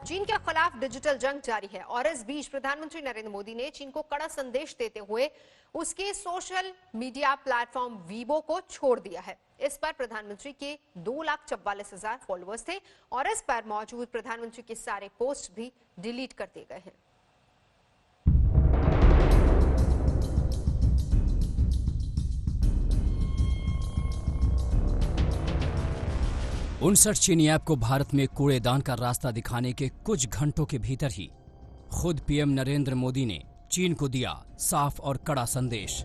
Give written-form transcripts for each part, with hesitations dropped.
चीन के खिलाफ डिजिटल जंग जारी है और इस बीच प्रधानमंत्री नरेंद्र मोदी ने चीन को कड़ा संदेश देते हुए उसके सोशल मीडिया प्लेटफॉर्म वीबो को छोड़ दिया है। इस पर प्रधानमंत्री के 2,44,000 फॉलोअर्स थे और इस पर मौजूद प्रधानमंत्री के सारे पोस्ट भी डिलीट कर दिए गए हैं। उनसठ चीनी ऐप को भारत में कूड़ेदान का रास्ता दिखाने के कुछ घंटों के भीतर ही खुद पीएम नरेंद्र मोदी ने चीन को दिया साफ और कड़ा संदेश।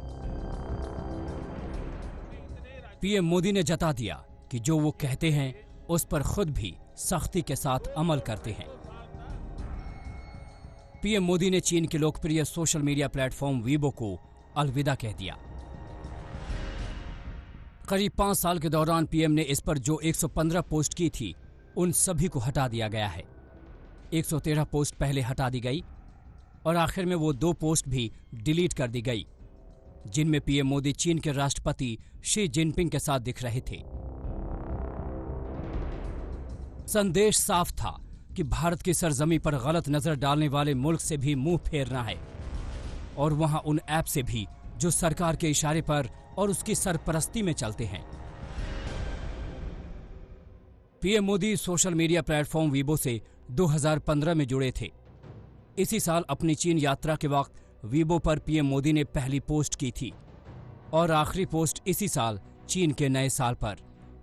पीएम मोदी ने जता दिया कि जो वो कहते हैं उस पर खुद भी सख्ती के साथ अमल करते हैं। पीएम मोदी ने चीन के लोकप्रिय सोशल मीडिया प्लेटफॉर्म वीबो को अलविदा कह दिया। करीब 5 साल के दौरान पीएम ने इस पर जो 115 पोस्ट की थी उन सभी को हटा दिया गया है। 113 पोस्ट पहले हटा दी गई और आखिर में वो 2 पोस्ट भी डिलीट कर दी गई जिनमें पीएम मोदी चीन के राष्ट्रपति शी जिनपिंग के साथ दिख रहे थे। संदेश साफ था कि भारत की सरजमी पर गलत नजर डालने वाले मुल्क से भी मुंह फेरना है और वहां उन ऐप से भी जो सरकार के इशारे पर और उसकी सरपरस्ती में चलते हैं। PM Modi social media platform Weibo से 2015 में जुड़े थे। इसी साल अपनी चीन यात्रा के वक्त वीबो पर पीएम मोदी ने पहली पोस्ट की थी और आखिरी पोस्ट इसी साल चीन के नए साल पर,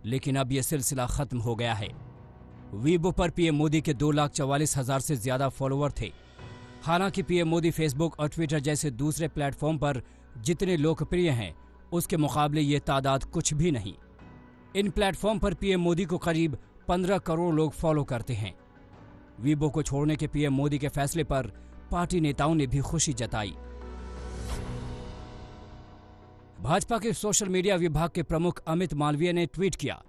लेकिन अब यह सिलसिला खत्म हो गया है। वीबो पर पीएम मोदी के 2,44,000 से ज्यादा फॉलोअर थे। हालांकि पीएम मोदी फेसबुक और ट्विटर जैसे दूसरे प्लेटफॉर्म पर जितने लोकप्रिय हैं उसके मुकाबले ये तादाद कुछ भी नहीं। इन प्लेटफॉर्म पर पीएम मोदी को करीब 15 करोड़ लोग फॉलो करते हैं। वीबो को छोड़ने के पीएम मोदी के फैसले पर पार्टी नेताओं ने भी खुशी जताई। भाजपा के सोशल मीडिया विभाग के प्रमुख अमित मालवीय ने ट्वीट किया,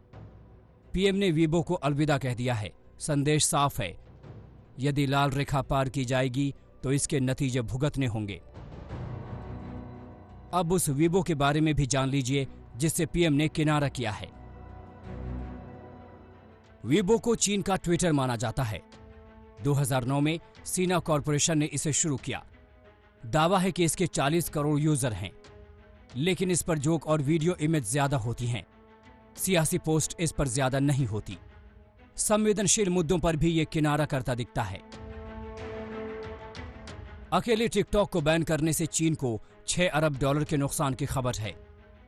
पीएम ने वीबो को अलविदा कह दिया है। संदेश साफ है, यदि लाल रेखा पार की जाएगी तो इसके नतीजे भुगतने होंगे। अब उस वीबो के बारे में भी जान लीजिए जिससे पीएम ने किनारा किया है। वीबो को चीन का ट्विटर माना जाता है। 2009 में सीना कॉरपोरेशन ने इसे शुरू किया। दावा है कि इसके 40 करोड़ यूजर हैं, लेकिन इस पर जोक और वीडियो इमेज ज्यादा होती हैं। सियासी पोस्ट इस पर ज्यादा नहीं होती। संवेदनशील मुद्दों पर भी ये किनारा करता दिखता है। अकेले टिकटॉक को बैन करने से चीन को $6 अरब के नुकसान की खबर है।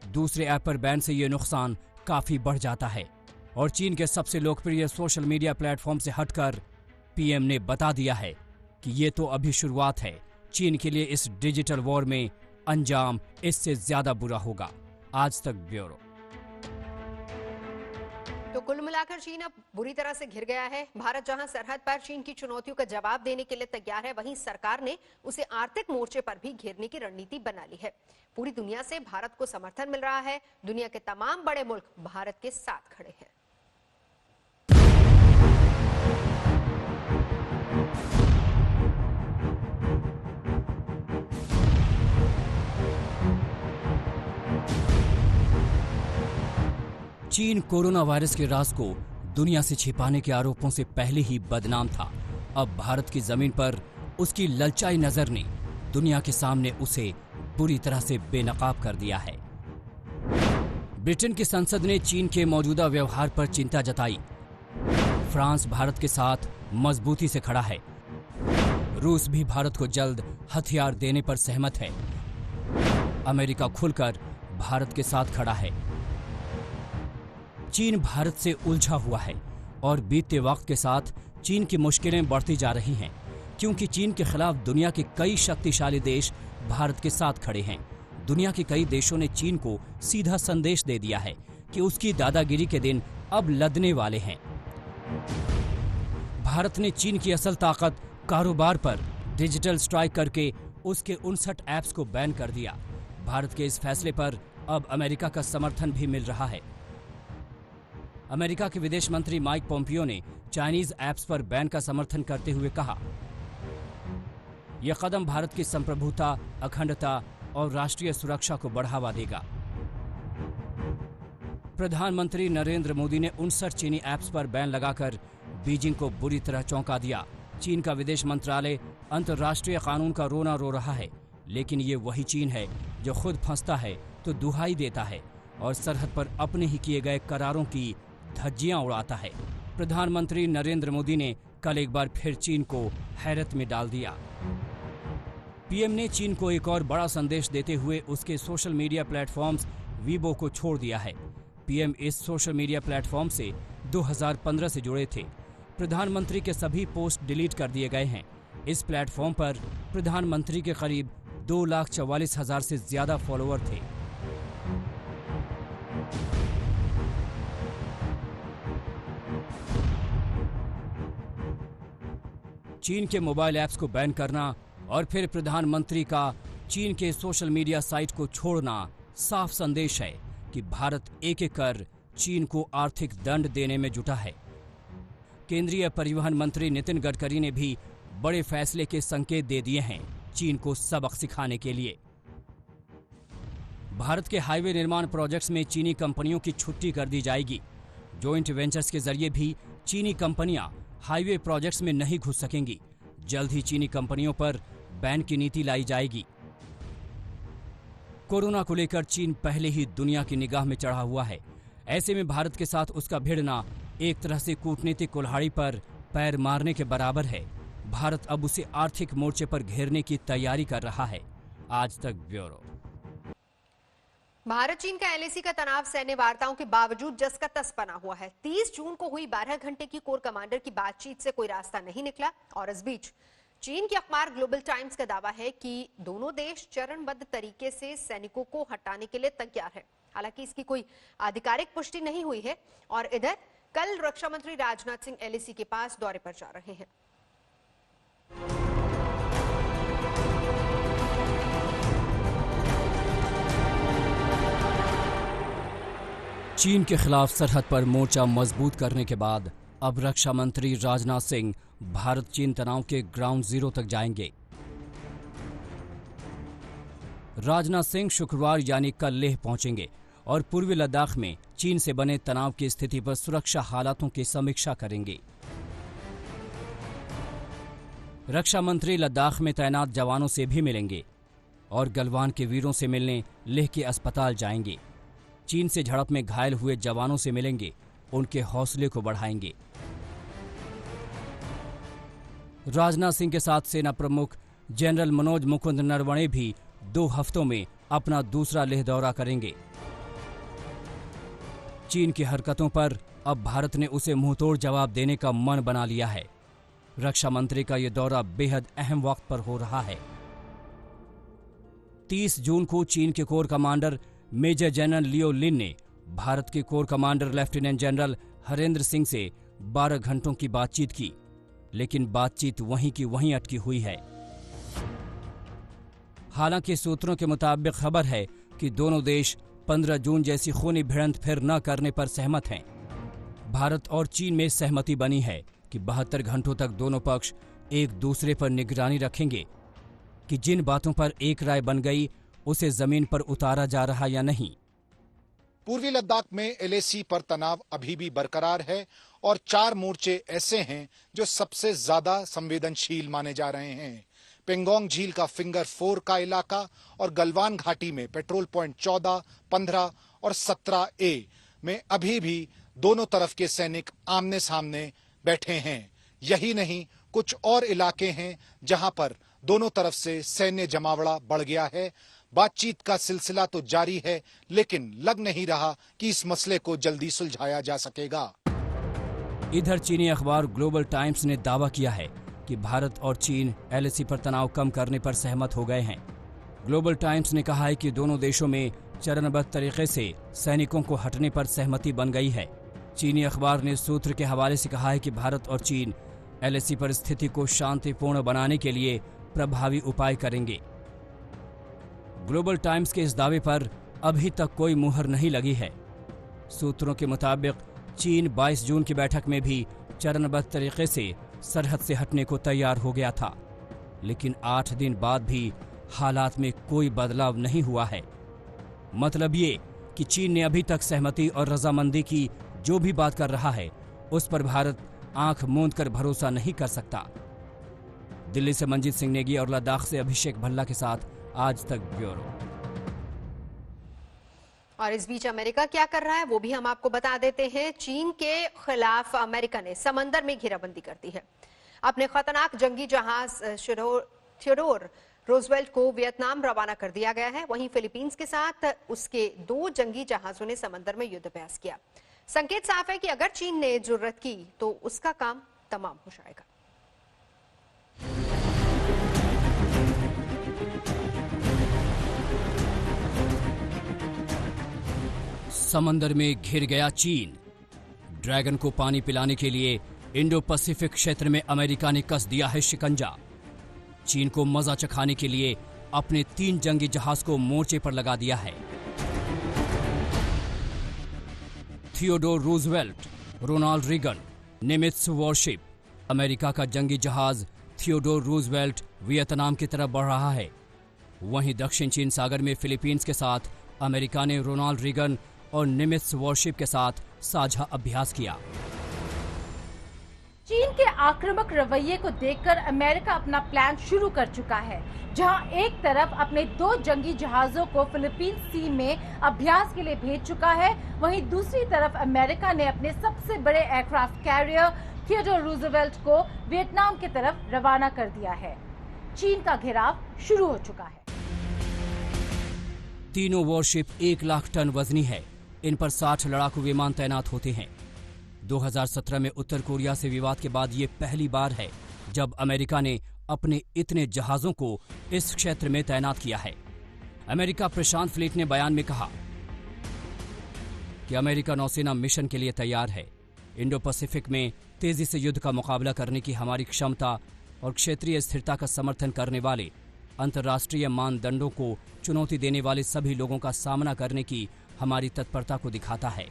दूसरे ऐप पर बैन से ये नुकसान काफी बढ़ जाता है और चीन के सबसे लोकप्रिय सोशल मीडिया प्लेटफॉर्म से हटकर पीएम ने बता दिया है कि ये तो अभी शुरुआत है। चीन के लिए इस डिजिटल वॉर में अंजाम इससे ज्यादा बुरा होगा। आज तक ब्यूरो। तो कुल मिलाकर चीन अब बुरी तरह से घिर गया है। भारत जहां सरहद पर चीन की चुनौतियों का जवाब देने के लिए तैयार है, वहीं सरकार ने उसे आर्थिक मोर्चे पर भी घेरने की रणनीति बना ली है। पूरी दुनिया से भारत को समर्थन मिल रहा है। दुनिया के तमाम बड़े मुल्क भारत के साथ खड़े हैं। चीन कोरोना वायरस के राज को दुनिया से छिपाने के आरोपों से पहले ही बदनाम था। अब भारत की जमीन पर उसकी ललचाई नजर ने दुनिया के सामने उसे बुरी तरह से बेनकाब कर दिया है। ब्रिटेन की संसद ने चीन के मौजूदा व्यवहार पर चिंता जताई। फ्रांस भारत के साथ मजबूती से खड़ा है। रूस भी भारत को जल्द हथियार देने पर सहमत है। अमेरिका खुलकर भारत के साथ खड़ा है। चीन भारत से उलझा हुआ है और बीतते वक्त के साथ चीन की मुश्किलें बढ़ती जा रही हैं, क्योंकि चीन के खिलाफ दुनिया के कई शक्तिशाली देश भारत के साथ खड़े हैं। दुनिया के कई देशों ने चीन को सीधा संदेश दे दिया है कि उसकी दादागिरी के दिन अब लदने वाले हैं। भारत ने चीन की असल ताकत कारोबार पर डिजिटल स्ट्राइक करके उसके 59 ऐप्स को बैन कर दिया। भारत के इस फैसले पर अब अमेरिका का समर्थन भी मिल रहा है। अमेरिका के विदेश मंत्री माइक पोम्पियो ने चाइनीज ऐप्स पर बैन का समर्थन करते हुए कहा, यह कदम भारत की संप्रभुता, अखंडता और राष्ट्रीय सुरक्षा को बढ़ावा देगा। प्रधानमंत्री नरेंद्र मोदी ने 59 चीनी ऐप्स पर बैन लगाकर बीजिंग को बुरी तरह चौंका दिया। चीन का विदेश मंत्रालय अंतर्राष्ट्रीय कानून का रोना रो रहा है, लेकिन ये वही चीन है जो खुद फंसता है तो दुहाई देता है और सरहद पर अपने ही किए गए करारों की धज्जियां उड़ाता है। प्रधानमंत्री नरेंद्र मोदी ने कल एक बार फिर चीन को हैरत में डाल दिया। पीएम ने चीन को एक और बड़ा संदेश देते हुए उसके सोशल मीडिया प्लेटफॉर्म्स वीबो को छोड़ दिया है। पीएम इस सोशल मीडिया प्लेटफॉर्म से 2015 से जुड़े थे। प्रधानमंत्री के सभी पोस्ट डिलीट कर दिए गए हैं। इस प्लेटफॉर्म पर प्रधानमंत्री के करीब 2,44,000 से ज्यादा फॉलोअर थे। चीन के मोबाइल ऐप्स को बैन करना और फिर प्रधानमंत्री का चीन के सोशल मीडिया साइट को छोड़ना साफ संदेश है कि भारत एक एक कर चीन को आर्थिक दंड देने में जुटा है। केंद्रीय परिवहन मंत्री नितिन गडकरी ने भी बड़े फैसले के संकेत दे दिए हैं चीन को सबक सिखाने के लिए। भारत के हाईवे निर्माण प्रोजेक्ट्स में चीनी कंपनियों की छुट्टी कर दी जाएगी। जॉइंट वेंचर्स के जरिए भी चीनी कंपनियां हाईवे प्रोजेक्ट्स में नहीं घुस सकेंगी। जल्द ही चीनी कंपनियों पर बैन की नीति लाई जाएगी। कोरोना को लेकर चीन पहले ही दुनिया की निगाह में चढ़ा हुआ है। ऐसे में भारत के साथ उसका भिड़ना एक तरह से कूटनीतिक कुल्हाड़ी पर पैर मारने के बराबर है। भारत अब उसे आर्थिक मोर्चे पर घेरने की तैयारी कर रहा है। आज तक ब्यूरो। भारत चीन का एलएसी का तनाव सैन्य वार्ताओं के बावजूद जस का तस बना हुआ है। 30 जून को हुई 12 घंटे की कोर कमांडर की बातचीत से कोई रास्ता नहीं निकला और इस बीच चीन के अखबार ग्लोबल टाइम्स का दावा है कि दोनों देश चरणबद्ध तरीके से सैनिकों को हटाने के लिए तैयार है। हालांकि इसकी कोई आधिकारिक पुष्टि नहीं हुई है और इधर कल रक्षा मंत्री राजनाथ सिंह एलएसी के पास दौरे पर जा रहे हैं। चीन के खिलाफ सरहद पर मोर्चा मजबूत करने के बाद अब रक्षा मंत्री राजनाथ सिंह भारत चीन तनाव के ग्राउंड जीरो तक जाएंगे। राजनाथ सिंह शुक्रवार यानी कल लेह पहुंचेंगे और पूर्वी लद्दाख में चीन से बने तनाव की स्थिति पर सुरक्षा हालातों की समीक्षा करेंगे। रक्षा मंत्री लद्दाख में तैनात जवानों से भी मिलेंगे और गलवान के वीरों से मिलने लेह के अस्पताल जाएंगे। चीन से झड़प में घायल हुए जवानों से मिलेंगे, उनके हौसले को बढ़ाएंगे। राजनाथ सिंह के साथ सेना प्रमुख जनरल मनोज मुकुंद नरवणे भी 2 हफ्तों में अपना दूसरा लेह दौरा करेंगे। चीन की हरकतों पर अब भारत ने उसे मुंहतोड़ जवाब देने का मन बना लिया है। रक्षा मंत्री का यह दौरा बेहद अहम वक्त पर हो रहा है। 30 जून को चीन के कोर कमांडर मेजर जनरल लियो लिन ने भारत के core commander lieutenant general Harendra Singh से 12 घंटों की बातचीत की, लेकिन बातचीत वहीं की वहीं अटकी हुई है। हालांकि सूत्रों के मुताबिक खबर है कि दोनों देश 15 जून जैसी खूनी भिड़ंत फिर न करने पर सहमत हैं। भारत और चीन में सहमति बनी है कि 72 घंटों तक दोनों पक्ष एक दूसरे पर निगरानी रखेंगे कि जिन बातों पर एक राय बन गई उसे जमीन पर उतारा जा रहा या नहीं। पूर्वी लद्दाख में एलएसी पर तनाव अभी भी बरकरार है और 4 मोर्चे ऐसे हैं जो सबसे ज्यादा संवेदनशील माने जा रहे हैं। पेंगोंग झील का फिंगर 4 का इलाका और गलवान घाटी में पेट्रोल पॉइंट 14, 15 और 17A में अभी भी दोनों तरफ के सैनिक आमने सामने बैठे हैं। यही नहीं, कुछ और इलाके हैं जहां पर दोनों तरफ से सैन्य जमावड़ा बढ़ गया है। बातचीत का सिलसिला तो जारी है, लेकिन लग नहीं रहा कि इस मसले को जल्दी सुलझाया जा सकेगा। इधर चीनी अखबार ग्लोबल टाइम्स ने दावा किया है कि भारत और चीन एलएसी पर तनाव कम करने पर सहमत हो गए हैं। ग्लोबल टाइम्स ने कहा है कि दोनों देशों में चरणबद्ध तरीके से सैनिकों को हटने पर सहमति बन गई है। चीनी अखबार ने सूत्र के हवाले से कहा है कि भारत और चीन एलएसी पर स्थिति को शांतिपूर्ण बनाने के लिए प्रभावी उपाय करेंगे। ग्लोबल टाइम्स के इस दावे पर अभी तक कोई मुहर नहीं लगी है। सूत्रों के मुताबिक चीन 22 जून की बैठक में भी चरणबद्ध तरीके से सरहद से हटने को तैयार हो गया था, लेकिन 8 दिन बाद भी हालात में कोई बदलाव नहीं हुआ है। मतलब ये कि चीन ने अभी तक सहमति और रजामंदी की जो भी बात कर रहा है उस पर भारत आंख मूंद कर भरोसा नहीं कर सकता। दिल्ली से मंजीत सिंह नेगी और लद्दाख से अभिषेक भल्ला के साथ आज तक ब्यूरो। और इस बीच अमेरिका क्या कर रहा है वो भी हम आपको बता देते हैं। चीन के खिलाफ अमेरिका ने समंदर में घेराबंदी कर दी है। अपने खतरनाक जंगी जहाज थियोडोर रूजवेल्ट को वियतनाम रवाना कर दिया गया है। वहीं फिलीपींस के साथ उसके 2 जंगी जहाजों ने समंदर में युद्धाभ्यास किया। संकेत साफ है कि अगर चीन ने जुर्रत की तो उसका काम तमाम हो जाएगा। समंदर में घिर गया चीन। ड्रैगन को पानी पिलाने के लिए इंडो पैसिफिक क्षेत्र में अमेरिका ने कस दिया है शिकंजा। चीन को मजा चखाने के लिए अपने 3 जंगी जहाज को मोर्चे पर लगा दिया है। Theodore Roosevelt, Ronald Reagan, Nimitz warship. America का जंगी जहाज थियोडोर रूजवेल्ट वियतनाम की तरफ बढ़ रहा है। वहीं दक्षिण चीन सागर में फिलीपींस के साथ अमेरिका ने रोनाल्ड रीगन और निमित्ज वॉरशिप के साथ साझा अभ्यास किया। चीन के आक्रामक रवैये को देखकर अमेरिका अपना प्लान शुरू कर चुका है, जहां एक तरफ अपने 2 जंगी जहाजों को फिलीपींस सी में अभ्यास के लिए भेज चुका है, वहीं दूसरी तरफ अमेरिका ने अपने सबसे बड़े एयरक्राफ्ट कैरियर थियोडोर रूजवेल्ट को वियतनाम की तरफ रवाना कर दिया है। चीन का घेराव शुरू हो चुका है। तीनों वॉरशिप 1 लाख टन वजनी है। इन पर 60 लड़ाकू विमान तैनात होते हैं। 2017 में उत्तर कोरिया से विवाद के बाद ये पहली बार है जब अमेरिका ने अपने इतने जहाजों को इस क्षेत्र में तैनात किया है। अमेरिका प्रशांत फ्लीट ने बयान में कहा कि अमेरिका नौसेना मिशन के लिए तैयार है। इंडो पैसिफिक में तेजी से युद्ध का मुकाबला करने की हमारी क्षमता और क्षेत्रीय स्थिरता का समर्थन करने वाले अंतर्राष्ट्रीय मानदंडों को चुनौती देने वाले सभी लोगों का सामना करने की हमारी तत्परता को दिखाता है।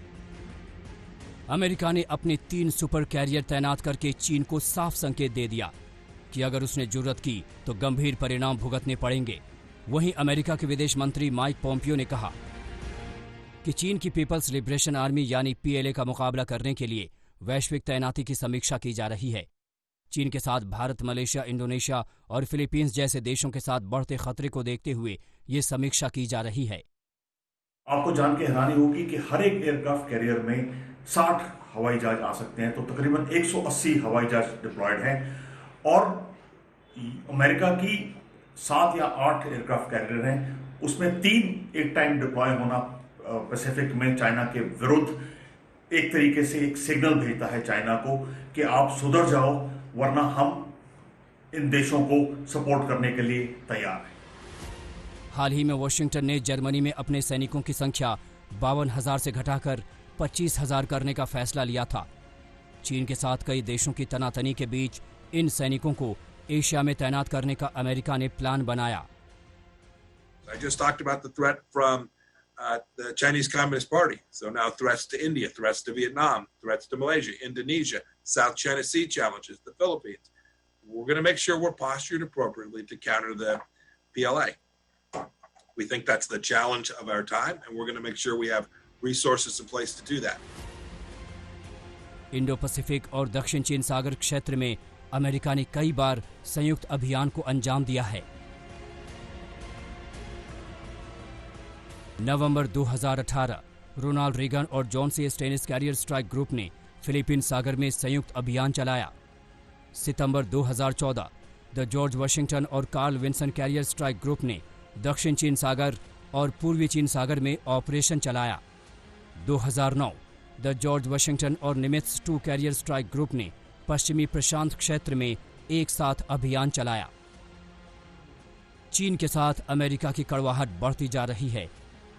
अमेरिका ने अपने 3 सुपर कैरियर तैनात करके चीन को साफ संकेत दे दिया कि अगर उसने जुर्रत की तो गंभीर परिणाम भुगतने पड़ेंगे। वहीं अमेरिका के विदेश मंत्री माइक पोम्पियो ने कहा कि चीन की पीपल्स लिबरेशन आर्मी यानी पीएलए का मुकाबला करने के लिए वैश्विक तैनाती की समीक्षा की जा रही है। चीन के साथ भारत, मलेशिया, इंडोनेशिया और फिलीपींस जैसे देशों के साथ बढ़ते खतरे को देखते हुए ये समीक्षा की जा रही है। आपको जान के हैरानी होगी कि हर एक एयरक्राफ्ट कैरियर में 60 हवाई जहाज आ सकते हैं, तो तकरीबन 180 हवाई जहाज डिप्लॉयड हैं। और अमेरिका की 7 या 8 एयरक्राफ्ट कैरियर हैं, उसमें 3 एक टाइम डिप्लॉय होना पैसिफिक में चाइना के विरुद्ध एक तरीके से एक सिग्नल भेजता है चाइना को कि आप सुधर जाओ, वरना हम इन देशों को सपोर्ट करने के लिए तैयार हैं। हाल ही में वॉशिंगटन ने जर्मनी में अपने सैनिकों की संख्या 52,000 से घटाकर 25,000 करने का फैसला लिया था। चीन के साथ कई देशों की तनातनी के बीच इन सैनिकों को एशिया में तैनात करने का अमेरिका ने प्लान बनाया। I just talked about the threat from the Chinese Communist Party. So now threats to India, threats to Vietnam, threats to Malaysia, Indonesia, South China Sea challenges, the Philippines. We're going to make sure we're postured appropriately to counter the PLA. We think that's the challenge of our time, and we're going to make sure we have resources in place to do that. Indo Pacific और दक्षिण चीन सागर क्षेत्र में America ने कई बार संयुक्त अभियान को अंजाम दिया है। नवंबर 2018 रोनाल्ड रीगन और John C Stennis carrier strike group ने फिलीपींस सागर में संयुक्त अभियान चलाया। सितंबर 2014 द जॉर्ज वाशिंगटन और Carl Vinson carrier strike group ने दक्षिण चीन सागर और पूर्वी चीन सागर में ऑपरेशन चलाया। 2009 द जॉर्ज वाशिंगटन और निमित्ज 2 कैरियर स्ट्राइक ग्रुप ने पश्चिमी प्रशांत क्षेत्र में एक साथ अभियान चलाया। चीन के साथ अमेरिका की कड़वाहट बढ़ती जा रही है।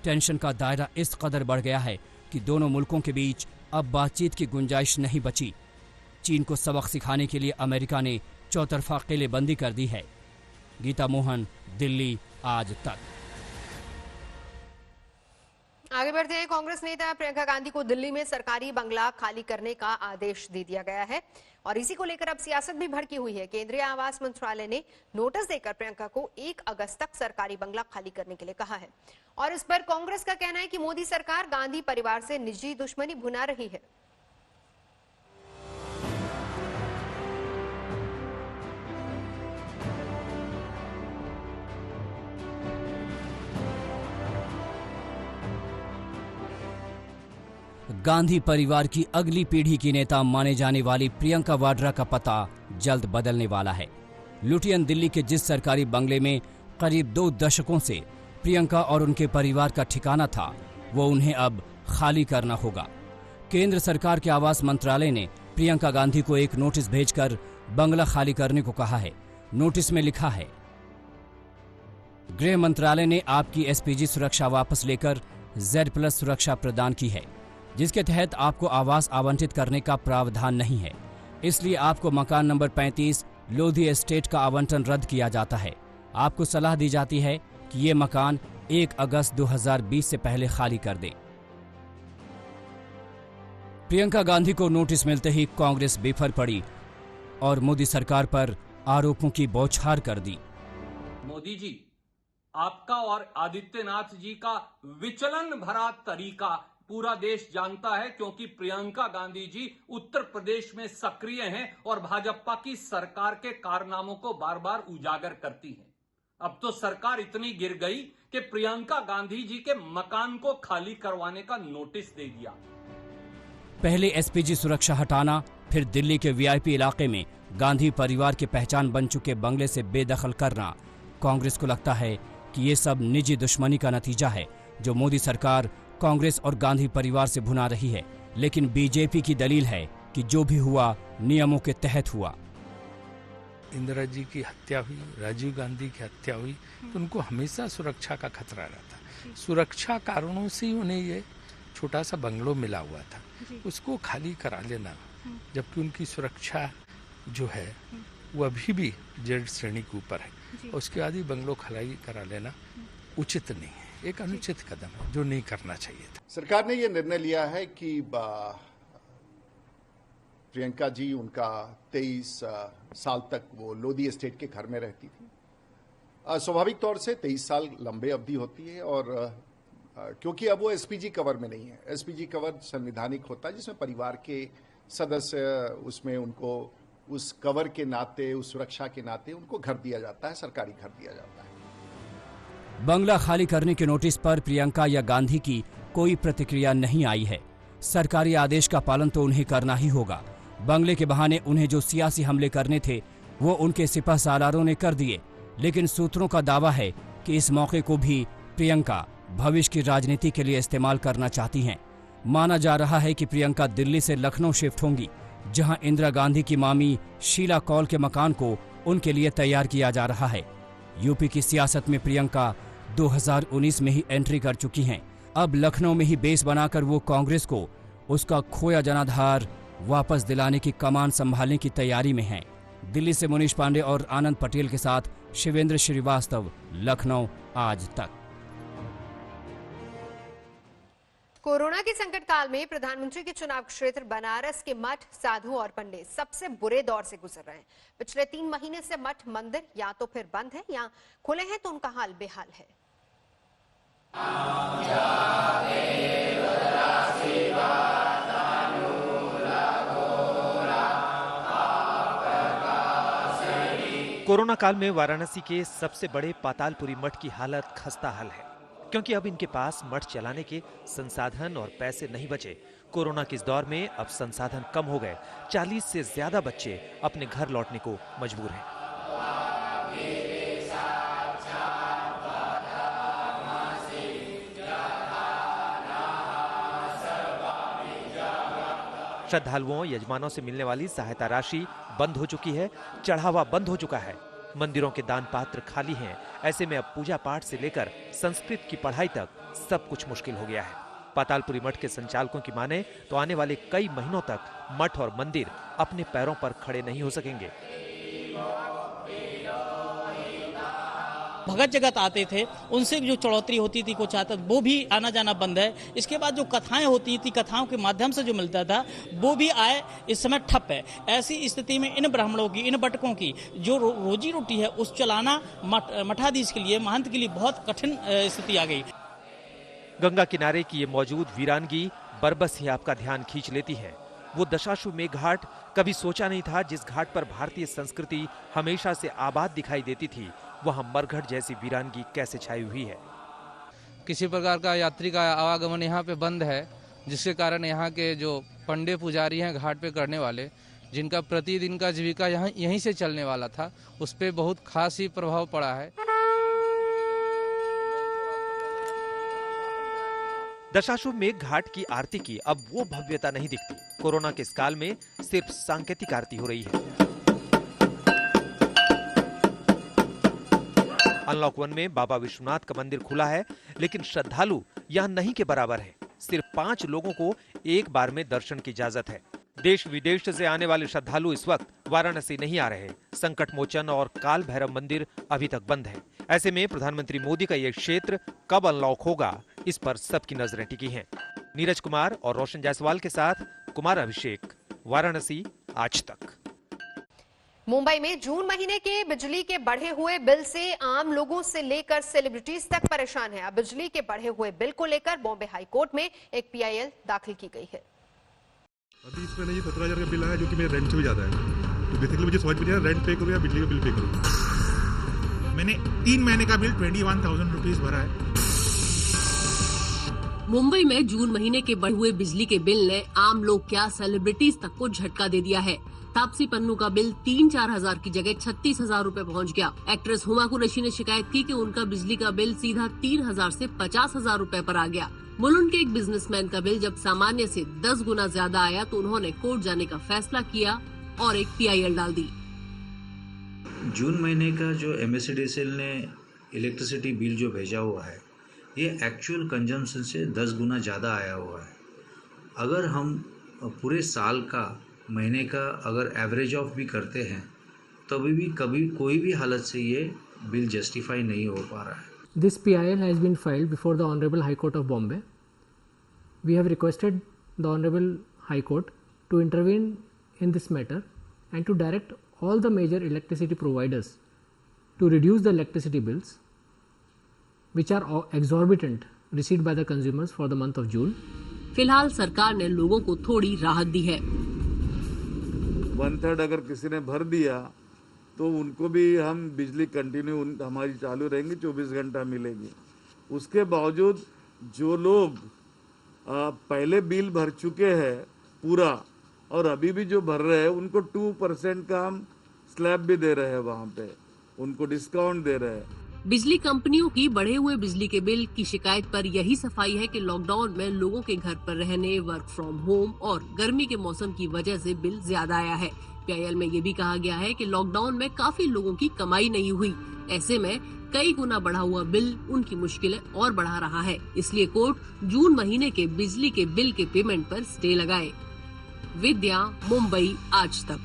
टेंशन का दायरा इस कदर बढ़ गया है कि दोनों मुल्कों के बीच अब बातचीत की गुंजाइश नहीं बची। चीन को सबक सिखाने के लिए अमेरिका ने चौतरफा किलेबंदी कर दी है। गीता मोहन, दिल्ली आज तक। आगे बढ़ते हैं। कांग्रेस नेता प्रियंका गांधी को दिल्ली में सरकारी बंगला खाली करने का आदेश दे दिया गया है और इसी को लेकर अब सियासत भी भड़की हुई है। केंद्रीय आवास मंत्रालय ने नोटिस देकर प्रियंका को 1 अगस्त तक सरकारी बंगला खाली करने के लिए कहा है और इस पर कांग्रेस का कहना है कि मोदी सरकार गांधी परिवार से निजी दुश्मनी भुना रही है। गांधी परिवार की अगली पीढ़ी की नेता माने जाने वाली प्रियंका वाड्रा का पता जल्द बदलने वाला है। लुटियन दिल्ली के जिस सरकारी बंगले में करीब 2 दशकों से प्रियंका और उनके परिवार का ठिकाना था, वो उन्हें अब खाली करना होगा। केंद्र सरकार के आवास मंत्रालय ने प्रियंका गांधी को एक नोटिस भेजकर बंगला खाली करने को कहा है। नोटिस में लिखा है, गृह मंत्रालय ने आपकी एसपीजी सुरक्षा वापस लेकर Z+ सुरक्षा प्रदान की है, जिसके तहत आपको आवास आवंटित करने का प्रावधान नहीं है। इसलिए आपको मकान नंबर 35 लोधी एस्टेट का आवंटन रद्द किया जाता है। आपको सलाह दी जाती है कि ये मकान 1 अगस्त 2020 से पहले खाली कर दे। प्रियंका गांधी को नोटिस मिलते ही कांग्रेस बेफर पड़ी और मोदी सरकार पर आरोपों की बौछार कर दी। मोदी जी, आपका और आदित्यनाथ जी का विचलन भरा तरीका पूरा देश जानता है, क्योंकि प्रियंका गांधी जी उत्तर प्रदेश में सक्रिय हैं और भाजपा की सरकार के कारनामों को बार बार उजागर करती हैं। अब तो सरकार इतनी गिर गई कि प्रियंका गांधी जी के मकान को खाली करवाने का नोटिस दे दिया। पहले एसपीजी सुरक्षा हटाना, फिर दिल्ली के वीआईपी इलाके में गांधी परिवार की पहचान बन चुके बंगले से बेदखल करना। कांग्रेस को लगता है कि ये सब निजी दुश्मनी का नतीजा है जो मोदी सरकार कांग्रेस और गांधी परिवार से भुना रही है। लेकिन बीजेपी की दलील है कि जो भी हुआ नियमों के तहत हुआ। इंदिरा जी की हत्या हुई, राजीव गांधी की हत्या हुई, तो उनको हमेशा सुरक्षा का खतरा रहता। सुरक्षा कारणों से ही उन्हें ये छोटा सा बंगलो मिला हुआ था, उसको खाली करा लेना, जबकि उनकी सुरक्षा जो है वो अभी भी जेड श्रेणी के ऊपर है, उसके बाद ही बंगलो खाली करा लेना उचित नहीं है, एक अनुचित कदम है जो नहीं करना चाहिए था। सरकार ने ये निर्णय लिया है कि प्रियंका जी, उनका 23 साल तक वो लोधी एस्टेट के घर में रहती थी। स्वाभाविक तौर से 23 साल लंबे अवधि होती है और क्योंकि अब वो एसपीजी कवर में नहीं है। एसपीजी कवर संवैधानिक होता है जिसमें परिवार के सदस्य, उसमें उनको उस कवर के नाते, उस सुरक्षा के नाते उनको घर दिया जाता है, सरकारी घर दिया जाता है। बंगला खाली करने के नोटिस पर प्रियंका या गांधी की कोई प्रतिक्रिया नहीं आई है। सरकारी आदेश का पालन तो उन्हें करना ही होगा। बंगले के बहाने उन्हें जो सियासी हमले करने थे वो उनके सिपह सालारों ने कर दिए, लेकिन सूत्रों का दावा है कि इस मौके को भी प्रियंका भविष्य की राजनीति के लिए इस्तेमाल करना चाहती हैं। माना जा रहा है कि प्रियंका दिल्ली से लखनऊ शिफ्ट होंगी, जहां इंदिरा गांधी की मामी शीला कौल के मकान को उनके लिए तैयार किया जा रहा है। यूपी की सियासत में प्रियंका 2019 में ही एंट्री कर चुकी हैं। अब लखनऊ में ही बेस बनाकर वो कांग्रेस को उसका खोया जनाधार वापस दिलाने की कमान संभालने की तैयारी में हैं। दिल्ली से मुनीश पांडे और आनंद पटेल के साथ शिवेंद्र श्रीवास्तव, लखनऊ, आज तक। कोरोना के संकट काल में प्रधानमंत्री के चुनाव क्षेत्र बनारस के मठ, साधु और पंडित सबसे बुरे दौर से गुजर रहे हैं। पिछले 3 महीने से मठ, मंदिर या तो फिर बंद है या खुले हैं तो उनका हाल बेहाल है। कोरोना काल में वाराणसी के सबसे बड़े पातालपुरी मठ की हालत खस्ताहाल है, क्योंकि अब इनके पास मठ चलाने के संसाधन और पैसे नहीं बचे। कोरोना के इस दौर में अब संसाधन कम हो गए। 40 से ज्यादा बच्चे अपने घर लौटने को मजबूर हैं। श्रद्धालुओं, यजमानों से मिलने वाली सहायता राशि बंद हो चुकी है, चढ़ावा बंद हो चुका है, मंदिरों के दान पात्र खाली हैं। ऐसे में अब पूजा पाठ से लेकर संस्कृत की पढ़ाई तक सब कुछ मुश्किल हो गया है। पातालपुरी मठ के संचालकों की माने तो आने वाले कई महीनों तक मठ और मंदिर अपने पैरों पर खड़े नहीं हो सकेंगे। भगत जगत आते थे, उनसे जो चढ़ोतरी होती थी, कुछ आता, वो भी आना जाना बंद है। इसके बाद जो कथाएं होती थी, कथाओं के माध्यम से जो मिलता था वो भी आए इस समय ठप है। ऐसी स्थिति में इन ब्राह्मणों की, इन बटकों की जो रोजी रोटी है उस चलाना मठाधीश के लिए, महंत के लिए बहुत कठिन स्थिति आ गई। गंगा किनारे की ये मौजूद वीरानगी बरबस ही आपका ध्यान खींच लेती है। वो दशाश्वमेध घाट, कभी सोचा नहीं था जिस घाट पर भारतीय संस्कृति हमेशा से आबाद दिखाई देती थी, वहां मरघट जैसी वीरानगी कैसे छाई हुई है। किसी प्रकार का यात्री का आवागमन यहाँ पे बंद है जिसके कारण यहाँ के जो पंडे पुजारी हैं घाट पे करने वाले, जिनका प्रतिदिन का जीविका यहाँ यहीं से चलने वाला था, उस पर बहुत खास ही प्रभाव पड़ा है। दशाश्वमेध घाट की आरती की अब वो भव्यता नहीं दिखती। कोरोना के इस काल में सिर्फ सांकेतिक आरती हो रही है। अनलॉक 1 में बाबा विश्वनाथ का मंदिर खुला है, लेकिन श्रद्धालु यहाँ नहीं के बराबर है। सिर्फ 5 लोगों को एक बार में दर्शन की इजाजत है। देश विदेश से आने वाले श्रद्धालु इस वक्त वाराणसी नहीं आ रहे। संकट मोचन और काल भैरव मंदिर अभी तक बंद है। ऐसे में प्रधानमंत्री मोदी का यह क्षेत्र कब अनलॉक होगा, इस पर सबकी नजरें टिकी हैं। नीरज कुमार और रोशन जायसवाल के साथ कुमार अभिषेक, वाराणसी, आज तक। मुंबई में जून महीने के बिजली के बढ़े हुए बिल से आम लोगों से लेकर सेलिब्रिटीज तक परेशान है। अब बिजली के बढ़े हुए बिल को लेकर बॉम्बे हाई कोर्ट में एक PIL दाखिल की गई है। अभी इसमें नहीं 17,000 का बिल आया, जो कि मेरे रेंट से भी ज्यादा है। तो बेसिकली मुझे समझ में नहीं आ रहा रेंट पे करूँ या बिजली का बिल पे करूँ। मैंने 3 महीने का बिल 21,000 रुपीज भरा है। मुंबई में जून महीने के बढ़े हुए बिजली के बिल ने आम लोग क्या सेलिब्रिटीज तक को झटका दे दिया है। तापसी पन्नू का बिल 3-4 हजार की जगह 36,000 रूपए पहुँच गया। एक्ट्रेस हुमा कुरैशी ने शिकायत की कि उनका बिजली का बिल सीधा 3,000 से 50,000 रूपए पर आ गया। मुलुंड के एक बिजनेसमैन का बिल जब सामान्य से 10 गुना ज्यादा आया तो उन्होंने कोर्ट जाने का फैसला किया और एक PIL डाल दी। जून महीने का जो MSEDCL ने इलेक्ट्रिसिटी बिल जो भेजा हुआ है, ये एक्चुअल कंजम्पशन से 10 गुना ज़्यादा आया हुआ है। अगर हम पूरे साल का महीने का अगर एवरेज ऑफ भी करते हैं, तभी भी कभी कोई भी हालत से ये बिल जस्टिफाई नहीं हो पा रहा है। This PIL has been filed before the Honorable High Court of Bombay. We have requested the Honorable High Court to intervene in this matter and to direct all the major electricity providers to reduce the electricity bills, which are exorbitant received by the consumers for the month of June. फिलहाल सरकार ने लोगों को थोड़ी राहत दी है। 1/3 अगर किसी ने भर दिया तो उनको भी हम बिजली कंटिन्यू हमारी चालू रहेंगी, 24 घंटा मिलेगी। उसके बावजूद जो लोग पहले बिल भर चुके हैं पूरा और अभी भी जो भर रहे हैं, उनको 2% का हम स्लैब भी दे रहे हैं, वहाँ पे उनको डिस्काउंट दे रहे हैं। बिजली कंपनियों की बढ़े हुए बिजली के बिल की शिकायत पर यही सफाई है कि लॉकडाउन में लोगों के घर पर रहने, वर्क फ्रॉम होम और गर्मी के मौसम की वजह से बिल ज्यादा आया है। PIL में ये भी कहा गया है कि लॉकडाउन में काफी लोगों की कमाई नहीं हुई, ऐसे में कई गुना बढ़ा हुआ बिल उनकी मुश्किलें और बढ़ा रहा है। इसलिए कोर्ट जून महीने के बिजली के बिल के पेमेंट पर स्टे लगाए। विद्या, मुंबई, आज तक।